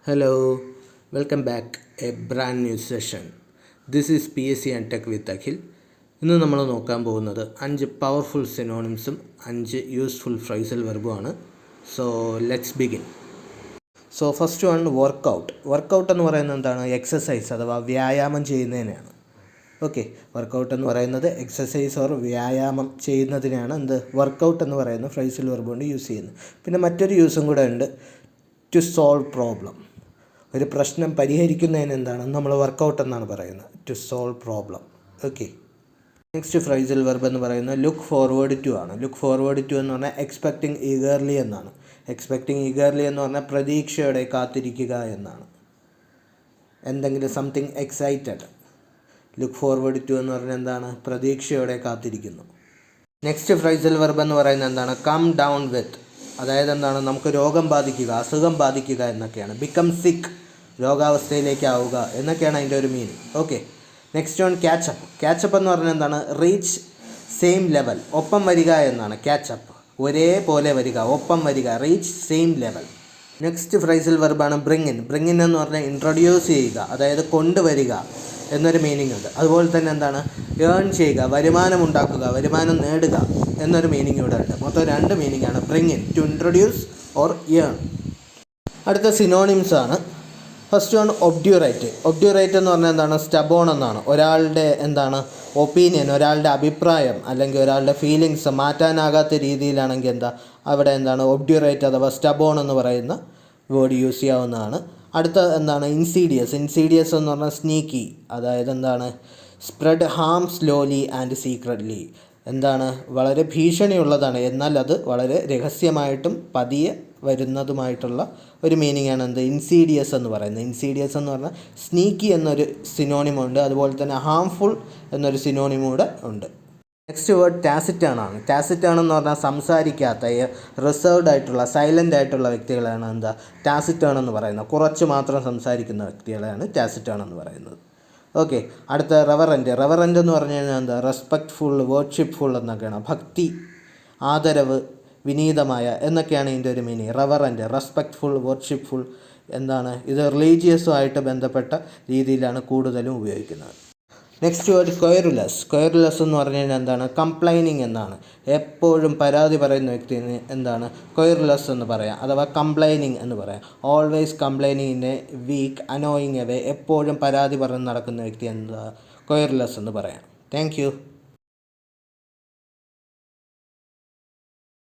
Hello, welcome back a brand new session. This is PSC and Tech with Akhil. ഇന്ന് നമ്മൾ നോക്കാൻ പോകുന്നത് 5 powerful സിനോണിംസും 5 യൂസ്ഫുൾ ഫ്രൈസൽ വെർബുമാണ്. So let's begin. So first one workout എന്ന് പറയുന്നത് എന്താണ്? എക്സസൈസ് അഥവാ വ്യായാമം ചെയ്യുന്നതിനാണ്. ഓക്കെ, വർക്കൗട്ട് എന്ന് പറയുന്നത് എക്സസൈസ് ഓർ വ്യായാമം ചെയ്യുന്നതിനാണ് വർക്കൗട്ട് എന്ന് പറയുന്ന ഫ്രൈസൽ വെർബ് കൊണ്ട് യൂസ് ചെയ്യുന്നത്. പിന്നെ മറ്റൊരു യൂസും കൂടെ ഉണ്ട്, ടു സോൾവ് പ്രോബ്ലം. ഒരു പ്രശ്നം പരിഹരിക്കുന്നതിന് എന്താണ് നമ്മൾ വർക്കൗട്ട് എന്നാണ് പറയുന്നത്, to solve problem. Okay, next phrasal verb എന്ന് പറയുന്നത് ലുക്ക് ഫോർവേഡ് ടു ആണ്. ലുക്ക് ഫോർവേഡ് ടു എന്ന് പറഞ്ഞാൽ എക്സ്പെക്റ്റിംഗ് ഈഗർലി എന്നാണ്. എക്സ്പെക്റ്റിംഗ് ഈഗർലി എന്ന് പറഞ്ഞാൽ പ്രതീക്ഷയോടെ കാത്തിരിക്കുക എന്നാണ്. എന്തെങ്കിലും something excited. Look forward to എന്ന് പറഞ്ഞാൽ എന്താണ്? പ്രതീക്ഷയോടെ കാത്തിരിക്കുന്നു. നെക്സ്റ്റ് ഫ്രൈസൽ വെർബ് എന്ന് പറയുന്നത് എന്താണ്? Come down with. അതായത് എന്താണ്? നമുക്ക് രോഗം ബാധിക്കുക, അസുഖം ബാധിക്കുക എന്നൊക്കെയാണ്. ബിക്കം സിക്ക്, രോഗാവസ്ഥയിലേക്കാവുക എന്നൊക്കെയാണ് അതിൻ്റെ ഒരു മീനിങ്. ഓക്കെ, നെക്സ്റ്റ് വൺ ക്യാച്ചപ്പ് എന്ന് പറഞ്ഞാൽ എന്താണ്? റീച്ച് സെയിം ലെവൽ, ഒപ്പം വരിക എന്നാണ്. ക്യാച്ചപ്പ് ഒരേപോലെ വരിക, ഒപ്പം വരിക, reach same level. Next phrasal വെർബാണ് ബ്രിങ് ഇൻ എന്ന് പറഞ്ഞാൽ ഇൻട്രൊഡ്യൂസ് ചെയ്യുക, അതായത് കൊണ്ടുവരിക എന്നൊരു മീനിങ് ഉണ്ട്. അതുപോലെ തന്നെ എന്താണ്? ഏൺ ചെയ്യുക, വരുമാനം ഉണ്ടാക്കുക, വരുമാനം നേടുക എന്നൊരു മീനിങ് ഇവിടെ ഉണ്ട്. മൊത്തം 2 മീനിങ് ആണ്, bring in, to introduce or earn. അടുത്ത സിനോണിംസ് ആണ്. First one obdurate. ഒബ്ഡ്യൂറേറ്റ് എന്ന് പറഞ്ഞാൽ എന്താണ്? സ്റ്റബോൺ എന്നാണ്. ഒരാളുടെ എന്താണ് ഒപ്പീനിയൻ, ഒരാളുടെ അഭിപ്രായം അല്ലെങ്കിൽ ഒരാളുടെ ഫീലിങ്സ് മാറ്റാനാകാത്ത രീതിയിലാണെങ്കിൽ അവിടെ എന്താണ്? ഒബ്ഡ്യൂറേറ്റ് അഥവാ സ്റ്റബോൺ എന്ന് പറയുന്ന വേർഡ് യൂസ് ചെയ്യാവുന്നതാണ്. അടുത്ത എന്താണ്? ഇൻസീഡിയസ് എന്ന് പറഞ്ഞാൽ സ്നീക്കി, അതായത് എന്താണ്? Spread harm slowly and secretly. എന്താണ്? വളരെ ഭീഷണിയുള്ളതാണ്, എന്നാൽ അത് വളരെ രഹസ്യമായിട്ടും പതിയെ വരുന്നതുമായിട്ടുള്ള ഒരു മീനിങ് ആണ് ഇൻസീഡിയസ് എന്ന് പറയുന്നത്. ഇൻസീഡിയസ് എന്ന് പറഞ്ഞാൽ സ്നീക്കി എന്നൊരു സിനോണിമുണ്ട്, അതുപോലെ തന്നെ ഹാംഫുൾ എന്നൊരു സിനോണിമും കൂടെ ഉണ്ട്. Next word ടാസിറ്റാണ്. ടാസിറ്റാണെന്ന് പറഞ്ഞാൽ സംസാരിക്കാത്ത, റിസർവ്ഡ് ആയിട്ടുള്ള, സൈലൻ്റ് ആയിട്ടുള്ള വ്യക്തികളാണ് ടാസിറ്റാണെന്ന് പറയുന്നത്. കുറച്ച് മാത്രം സംസാരിക്കുന്ന വ്യക്തികളെയാണ് ടാസിറ്റാണെന്ന് പറയുന്നത്. ഓക്കെ, അടുത്ത റെവറൻ്റ് എന്ന് പറഞ്ഞു കഴിഞ്ഞാൽ റെസ്പെക്റ്റ്ഫുൾ, വേർഷിപ്പ്ഫുൾ എന്നൊക്കെയാണ്. ഭക്തി, ആദരവ്, വിനീതമായ എന്നൊക്കെയാണ് ഇതിൻ്റെ ഒരു മീനിങ്. റെസ്പെക്റ്റ്ഫുൾ, വേർഷിപ്പ്ഫുൾ എന്താണ്? ഇത് റിലീജിയസുമായിട്ട് ബന്ധപ്പെട്ട രീതിയിലാണ് കൂടുതലും ഉപയോഗിക്കുന്നത്. നെക്സ്റ്റ് വേർഡ് കൊയറുലസ് എന്ന് പറഞ്ഞു കഴിഞ്ഞാൽ എന്താണ്? കംപ്ലൈനിങ് എന്നാണ്. എപ്പോഴും പരാതി പറയുന്ന വ്യക്തിന് എന്താണ്? കൊയറുലസ് എന്ന് പറയാം, അഥവാ കംപ്ലൈനിങ് എന്ന് പറയാം. Always complaining in a week, annoying away. എപ്പോഴും പരാതി പറഞ്ഞ് നടക്കുന്ന വ്യക്തി കൊയറുലസ് എന്ന് പറയാം. Thank U.